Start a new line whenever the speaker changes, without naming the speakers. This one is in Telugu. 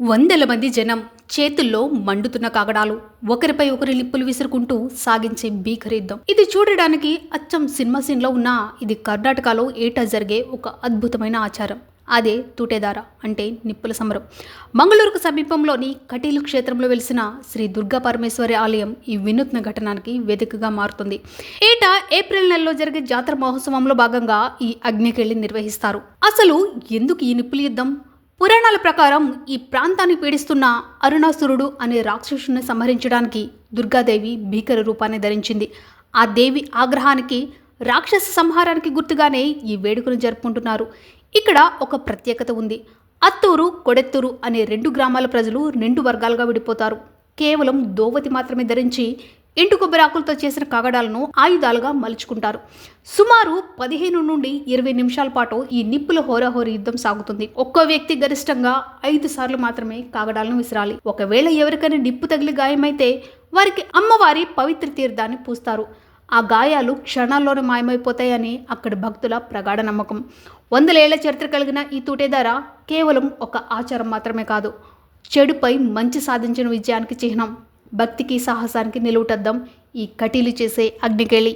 వందల మంది జనం చేతుల్లో మండుతున్న కాగడాలు ఒకరిపై ఒకరి నిప్పులు విసురుకుంటూ సాగించే భీకర యుద్ధం. ఇది చూడడానికి అచ్చం సినిమా సీన్ లో ఉన్న ఇది కర్ణాటకలో ఏటా జరిగే ఒక అద్భుతమైన ఆచారం. అదే తూటేదార అంటే నిప్పుల సమరం. మంగళూరుకు సమీపంలోని కటీలు క్షేత్రంలో వెలిసిన శ్రీ దుర్గా పరమేశ్వరి ఆలయం ఈ వినూత్న ఘటనానికి వేదికగా మారుతుంది. ఏటా ఏప్రిల్ నెలలో జరిగే జాతర మహోత్సవంలో భాగంగా ఈ అగ్నికెళ్లి నిర్వహిస్తారు. అసలు ఎందుకు ఈ నిప్పుల యుద్ధం? పురాణాల ప్రకారం ఈ ప్రాంతాన్ని పీడిస్తున్న అరుణాసురుడు అనే రాక్షసుని సంహరించడానికి దుర్గాదేవి భీకర రూపాన్ని ధరించింది. ఆ దేవి ఆగ్రహానికి, రాక్షస సంహారానికి గుర్తుగానే ఈ వేడుకను జరుపుకుంటున్నారు. ఇక్కడ ఒక ప్రత్యేకత ఉంది. అత్తూరు, కొడెత్తూరు అనే 2 గ్రామాల ప్రజలు 2 వర్గాలుగా విడిపోతారు. కేవలం దోవతి మాత్రమే ధరించి ఎండు కొబ్బరాకులతో చేసిన కాగడాలను ఆయుధాలుగా మలుచుకుంటారు. సుమారు 15 నుండి 20 నిమిషాల పాటు ఈ నిప్పుల హోరాహోరీ యుద్ధం సాగుతుంది. ఒక్కో వ్యక్తి గరిష్టంగా 5 సార్లు మాత్రమే కాగడాలను విసిరాలి. ఒకవేళ ఎవరికైనా నిప్పు తగిలి గాయమైతే వారికి అమ్మవారి పవిత్ర తీర్థాన్ని పూస్తారు. ఆ గాయాలు క్షణాల్లోనే మాయమైపోతాయని అక్కడి భక్తుల ప్రగాఢ నమ్మకం. 100 ఏళ్ల చరిత్ర కలిగిన ఈ తూటేదార కేవలం ఒక ఆచారం మాత్రమే కాదు, చెడుపై మంచి సాధించిన విజయానికి చిహ్నం. భక్తికి, సాహసానికి నిలువుటద్దం ఈ కటీలు చేసే అగ్నికేళి.